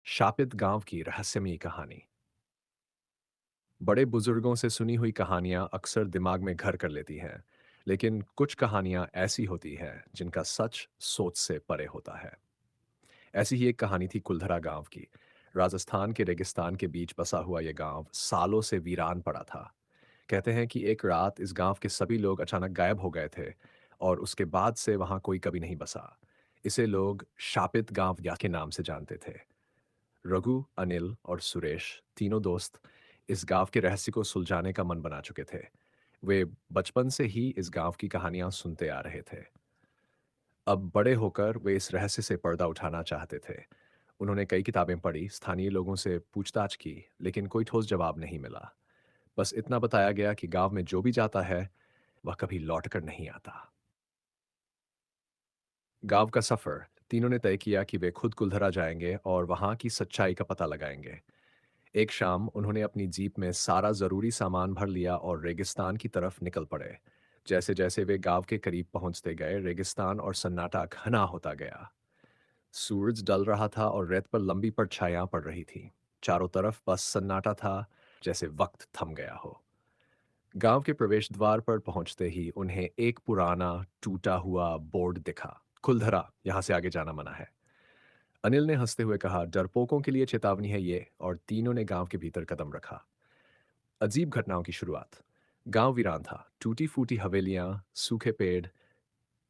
शापित गांव की रहस्यमयी कहानी। बड़े बुजुर्गों से सुनी हुई कहानियां अक्सर दिमाग में घर कर लेती हैं, लेकिन कुछ कहानियां ऐसी होती हैं जिनका सच सोच से परे होता है। ऐसी ही एक कहानी थी कुलधरा गांव की। राजस्थान के रेगिस्तान के बीच बसा हुआ यह गांव सालों से वीरान पड़ा था। कहते हैं कि एक रात इस गांव के सभी लोग अचानक गायब हो गए थे और उसके बाद से वहां कोई कभी नहीं बसा। इसे लोग शापित गांव या के नाम से जानते थे। रघु, अनिल और सुरेश, तीनों दोस्त इस गांव के रहस्य को सुलझाने का मन बना चुके थे। वे बचपन से ही इस गांव की कहानियां सुनते आ रहे थे। अब बड़े होकर वे इस रहस्य से पर्दा उठाना चाहते थे। उन्होंने कई किताबें पढ़ी, स्थानीय लोगों से पूछताछ की, लेकिन कोई ठोस जवाब नहीं मिला। बस इतना बताया गया कि गांव में जो भी जाता है वह कभी लौटकर नहीं आता। गांव का सफर। तीनों ने तय किया कि वे खुद कुलधरा जाएंगे और वहां की सच्चाई का पता लगाएंगे। एक शाम उन्होंने अपनी जीप में सारा जरूरी सामान भर लिया और रेगिस्तान की तरफ निकल पड़े। जैसे जैसे वे गांव के करीब पहुंचते गए, रेगिस्तान और सन्नाटा घना होता गया। सूरज ढल रहा था और रेत पर लंबी परछाइयां पड़ रही थी। चारों तरफ बस सन्नाटा था, जैसे वक्त थम गया हो। गांव के प्रवेश द्वार पर पहुंचते ही उन्हें एक पुराना टूटा हुआ बोर्ड दिखा। खुलधरा, यहां से आगे जाना मना है। अनिल ने हंसते हुए कहा, डरपोकों के लिए चेतावनी है ये। और तीनों ने गांव के भीतर कदम रखा। अजीब घटनाओं की शुरुआत। गांव वीरान था। टूटी फूटी हवेलियां, सूखे पेड़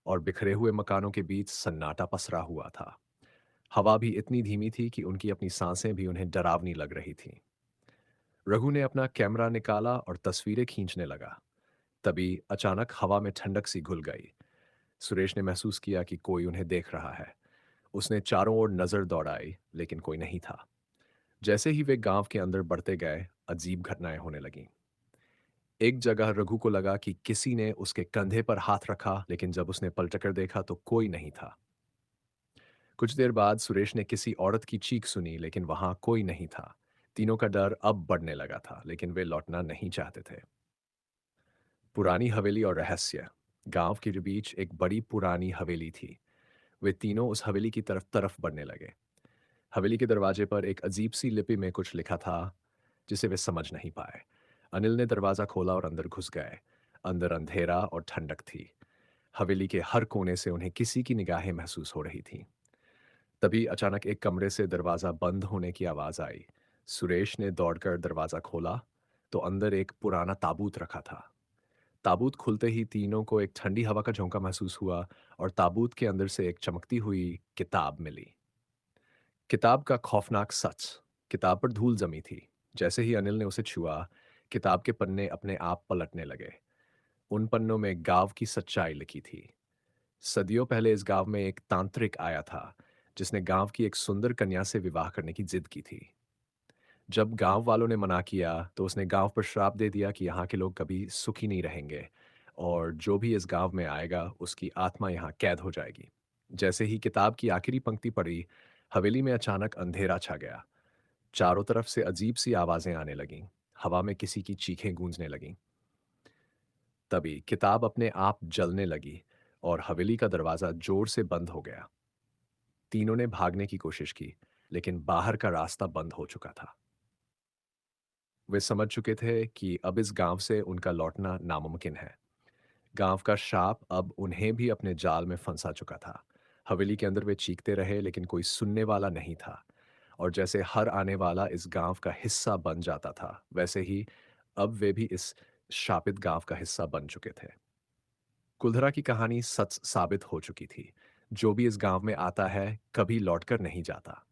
और बिखरे हुए मकानों के बीच सन्नाटा पसरा हुआ था। हवा भी इतनी धीमी थी कि उनकी अपनी सांसें भी उन्हें डरावनी लग रही थीं। रघु ने अपना कैमरा निकाला और तस्वीरें खींचने लगा। तभी अचानक हवा में ठंडक सी घुल गई। सुरेश ने महसूस किया कि कोई उन्हें देख रहा है। उसने चारों ओर नजर दौड़ाई, लेकिन कोई नहीं था। जैसे ही वे गांव के अंदर बढ़ते गए, अजीब घटनाएं होने लगीं। एक जगह रघु को लगा कि किसी ने उसके कंधे पर हाथ रखा, लेकिन जब उसने पलटकर देखा तो कोई नहीं था। कुछ देर बाद सुरेश ने किसी औरत की चीख सुनी, लेकिन वहां कोई नहीं था। तीनों का डर अब बढ़ने लगा था, लेकिन वे लौटना नहीं चाहते थे। पुरानी हवेली और रहस्य। गांव के बीच एक बड़ी पुरानी हवेली थी। वे तीनों उस हवेली की तरफ तरफ बढ़ने लगे। हवेली के दरवाजे पर एक अजीब सी लिपि में कुछ लिखा था, जिसे वे समझ नहीं पाए। अनिल ने दरवाजा खोला और अंदर घुस गए। अंदर अंधेरा और ठंडक थी। हवेली के हर कोने से उन्हें किसी की निगाहें महसूस हो रही थीं। तभी अचानक एक कमरे से दरवाजा बंद होने की आवाज आई। सुरेश ने दौड़कर दरवाजा खोला तो अंदर एक पुराना ताबूत रखा था। ताबूत खुलते ही तीनों को एक ठंडी हवा का झोंका महसूस हुआ और ताबूत के अंदर से एक चमकती हुई किताब मिली। किताब का खौफनाक सच। किताब पर धूल जमी थी। जैसे ही अनिल ने उसे छुआ, किताब के पन्ने अपने आप पलटने लगे। उन पन्नों में गांव की सच्चाई लिखी थी। सदियों पहले इस गांव में एक तांत्रिक आया था, जिसने गांव की एक सुंदर कन्या से विवाह करने की जिद की थी। जब गांव वालों ने मना किया तो उसने गांव पर श्राप दे दिया कि यहाँ के लोग कभी सुखी नहीं रहेंगे और जो भी इस गांव में आएगा उसकी आत्मा यहाँ कैद हो जाएगी। जैसे ही किताब की आखिरी पंक्ति पढ़ी, हवेली में अचानक अंधेरा छा गया। चारों तरफ से अजीब सी आवाजें आने लगीं। हवा में किसी की चीखें गूंजने लगीं। तभी किताब अपने आप जलने लगी और हवेली का दरवाजा जोर से बंद हो गया। तीनों ने भागने की कोशिश की, लेकिन बाहर का रास्ता बंद हो चुका था। वे समझ चुके थे कि अब इस गांव से उनका लौटना नामुमकिन है। गांव का शाप अब उन्हें भी अपने जाल में फंसा चुका था। हवेली के अंदर वे चीखते रहे, लेकिन कोई सुनने वाला नहीं था। और जैसे हर आने वाला इस गांव का हिस्सा बन जाता था, वैसे ही अब वे भी इस शापित गांव का हिस्सा बन चुके थे। कुल्धरा की कहानी सच साबित हो चुकी थी। जो भी इस गांव में आता है, कभी लौटकर नहीं जाता।